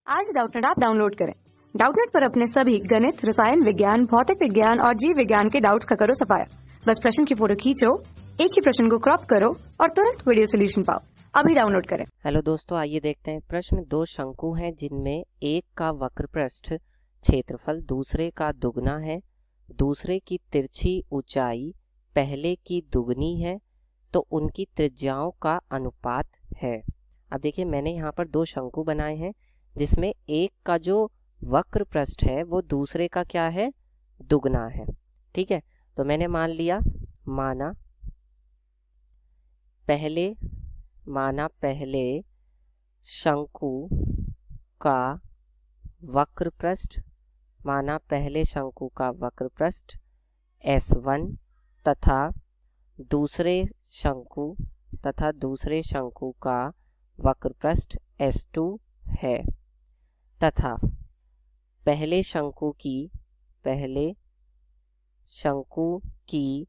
आज Doubtnut app download करें। Doubtnut पर अपने सभी गणित, रसायन विज्ञान, भौतिक विज्ञान और जीव विज्ञान के डाउट्स का करो सफाया। बस प्रश्न की फोटो खींचो, एक ही प्रश्न को क्रॉप करो और तुरंत वीडियो सोल्यूशन पाओ। अभी डाउनलोड करें। हेलो दोस्तों, आइए देखते हैं प्रश्न। दो शंकु हैं जिनमें एक का वक्र पृष्ठ क्षेत्रफल दूसरे का दुगना है, दूसरे की तिरछी ऊंचाई पहले की दुगनी है, तो उनकी त्रिज्याओं का अनुपात है। अब देखिए, मैंने यहाँ पर दो शंकु बनाए हैं जिसमें एक का जो वक्र पृष्ठ है वो दूसरे का क्या है, दुगना है। ठीक है, तो मैंने माना पहले शंकु का वक्र पृष्ठ S1 तथा दूसरे शंकु का वक्र पृष्ठ S2 है, तथा पहले शंकु की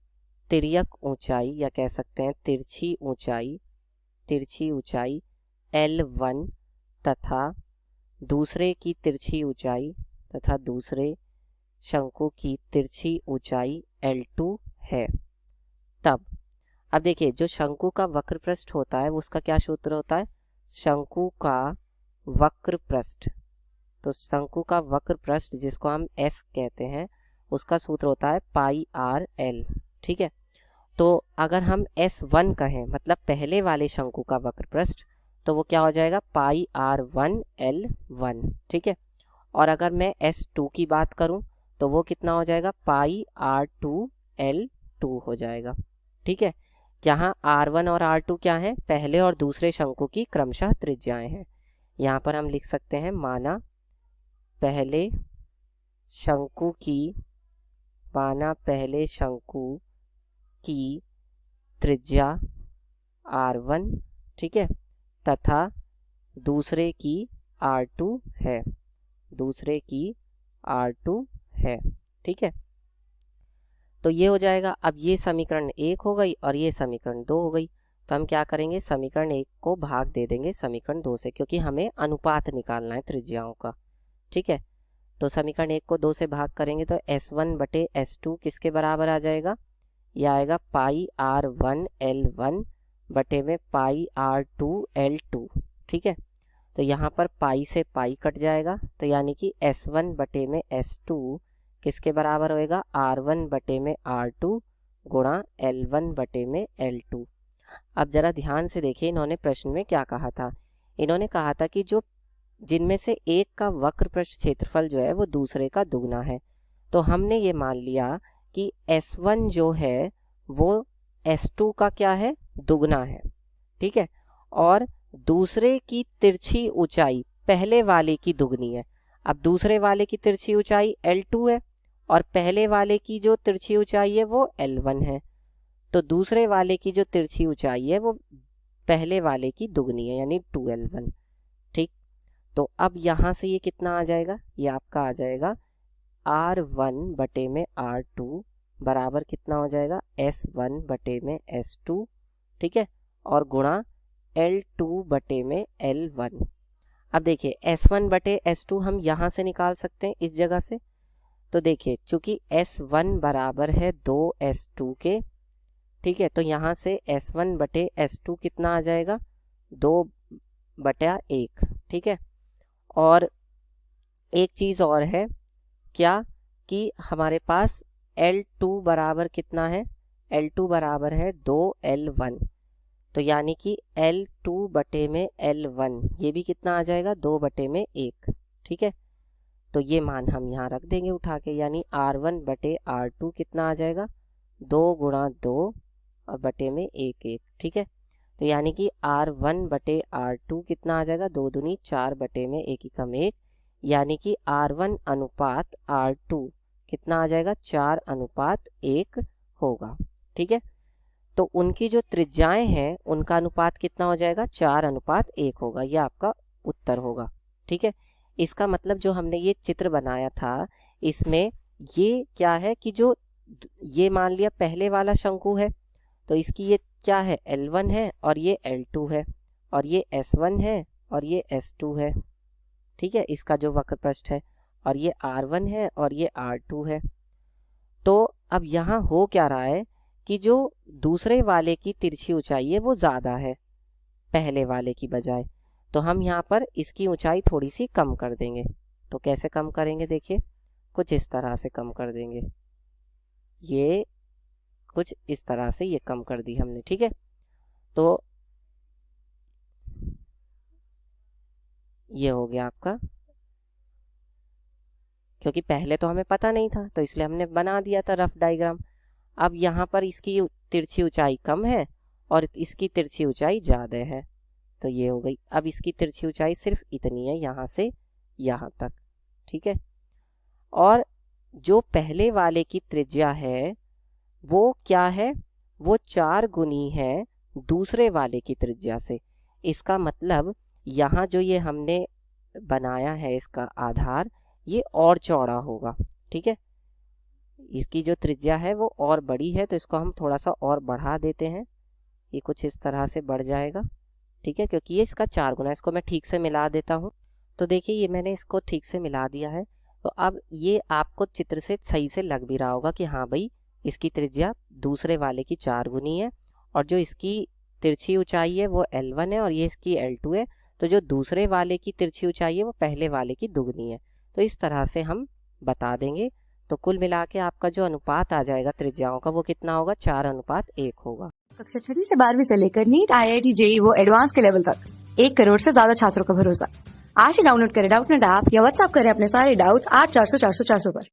तिर्यक ऊंचाई या कह सकते हैं तिरछी ऊंचाई L1 तथा दूसरे शंकु की तिरछी ऊंचाई L2 है। तब अब देखिए, जो शंकु का वक्र पृष्ठ होता है उसका क्या सूत्र होता है, शंकु का वक्र पृष्ठ। तो शंकु का वक्र पृष्ठ जिसको हम S कहते हैं उसका सूत्र होता है पाई आर एल। ठीक है, तो अगर हम S1 कहें मतलब पहले वाले शंकु का वक्र पृष्ठ, तो वो क्या हो जाएगा, पाई R1 L1। ठीक है, और अगर मैं S2 की बात करूं तो वो कितना हो जाएगा, पाई R2 L2 हो जाएगा। ठीक है, जहां R1 और R2 क्या है, पहले और दूसरे शंकु की क्रमशः त्रिज्याएं हैं। यहाँ पर हम लिख सकते हैं माना पहले शंकु की त्रिज्या R1, ठीक है, तथा दूसरे की R2 है। ठीक है, तो ये हो जाएगा। अब ये समीकरण 1 हो गई और ये समीकरण 2 हो गई। तो हम क्या करेंगे, समीकरण 1 को भाग दे देंगे समीकरण 2 से, क्योंकि हमें अनुपात निकालना है त्रिज्याओं का। ठीक है, तो समीकरण 1 को 2 से भाग करेंगे तो S1 बटे S2 किसके बराबर आ जाएगा, यह आएगा पाई R1 L1 बटे में पाई R2 L2। ठीक है, तो यहाँ पर पाई से पाई कट जाएगा, तो यानी कि S1 बटे में S2 किसके बराबर होएगा, R1 बटे में R2 गुणा L1 बटे में L2। अब जरा ध्यान से देखिए, इन्होंने प्रश्न में क्या कहा था। इन्होंने कहा था कि जो जिनमें से एक का वक्र पृष्ठ क्षेत्रफल जो है वो दूसरे का दुगना है। तो हमने ये मान लिया कि S1 जो है वो S2 का क्या है, दुगना है। ठीक है, और दूसरे की तिरछी ऊंचाई पहले वाले की दुगनी है। अब दूसरे वाले की तिरछी ऊंचाई L2 है और पहले वाले की जो तिरछी ऊंचाई है वो L1 है। तो दूसरे वाले की जो तिरछी ऊंचाई है वो पहले वाले की दुगनी है, यानी 2L1। ठीक, तो अब यहाँ से ये कितना आ जाएगा, ये आपका आ जाएगा R1 बटे में R2 बराबर कितना हो जाएगा, S1 बटे में S2। ठीक है, और गुणा L2 बटे में L1। अब देखिए, S1 बटे S2 हम यहाँ से निकाल सकते हैं इस जगह से। तो देखिए, चूंकि S1 बराबर है 2S2 के, ठीक है, तो यहाँ से S1 बटे S2 कितना आ जाएगा, 2/1। ठीक है, और एक चीज़ और है क्या, कि हमारे पास L2 बराबर कितना है, L2 बराबर है 2L1। तो यानी कि L2 बटे में L1 ये भी कितना आ जाएगा, 2/1। ठीक है, तो ये मान हम यहाँ रख देंगे उठा के, यानी R1 बटे R2 कितना आ जाएगा, 2 गुणा 2 और बटे में 1 1। ठीक है, तो यानी कि R1 बटे R2 कितना आ जाएगा, 2 दूनी 4 बटे में 1 एकम 1, यानी कि R1 अनुपात R2 कितना आ जाएगा, 4:1 होगा। ठीक है, तो उनकी जो त्रिज्याएं हैं उनका अनुपात कितना हो जाएगा, 4:1 होगा। यह आपका उत्तर होगा। ठीक है, इसका मतलब जो हमने ये चित्र बनाया था इसमें ये क्या है कि जो ये मान लिया पहले वाला शंकु है, तो इसकी ये क्या है, L1 है और ये L2 है, और ये S1 है और ये S2 है। ठीक है, इसका जो वक्र पृष्ठ है, और ये R1 है और ये R2 है। तो अब यहाँ हो क्या रहा है कि जो दूसरे वाले की तिरछी ऊंचाई है वो ज़्यादा है पहले वाले की बजाय, तो हम यहाँ पर इसकी ऊंचाई थोड़ी सी कम कर देंगे। तो कैसे कम करेंगे, देखिए कुछ इस तरह से कम कर देंगे, ये कुछ इस तरह से ये कम कर दी हमने, ठीक है। तो ये हो गया आपका, क्योंकि पहले तो हमें पता नहीं था तो इसलिए हमने बना दिया था रफ डायग्राम। अब यहाँ पर इसकी तिरछी ऊंचाई कम है और इसकी तिरछी ऊंचाई ज़्यादा है, तो ये हो गई। अब इसकी तिरछी ऊंचाई सिर्फ इतनी है, यहाँ से यहाँ तक, ठीक है। और जो पहले वाले की त्रिज्या है वो क्या है, वो 4 गुनी है दूसरे वाले की त्रिज्या से। इसका मतलब यहाँ जो ये हमने बनाया है इसका आधार, ये और चौड़ा होगा, ठीक है। इसकी जो त्रिज्या है वो और बड़ी है, तो इसको हम थोड़ा सा और बढ़ा देते हैं, ये कुछ इस तरह से बढ़ जाएगा, ठीक है, क्योंकि ये इसका 4 गुना। इसको मैं ठीक से मिला देता हूँ। तो देखिए ये मैंने इसको ठीक से मिला दिया है। तो अब ये आपको चित्र से सही से लग भी रहा होगा कि हाँ भाई इसकी त्रिज्या दूसरे वाले की 4 गुनी है, और जो इसकी तिरछी ऊंचाई है वो L1 है और ये इसकी L2 है। तो जो दूसरे वाले की तिरछी ऊंचाई है वो पहले वाले की दुगनी है। तो इस तरह से हम बता देंगे। तो कुल मिला के आपका जो अनुपात आ जाएगा त्रिज्याओं का वो कितना होगा, 4:1 होगा। कक्षा 6 से 12वीं से लेकर नीट, IIT, JEE वो एडवांस के लेवल तक 1 करोड़ से ज्यादा छात्रों का भरोसा। आज ही डाउनलोड करें डाउटनेट ऐप या व्हाट्सएप करें अपने सारे डाउट्स 8400 400 400 पर।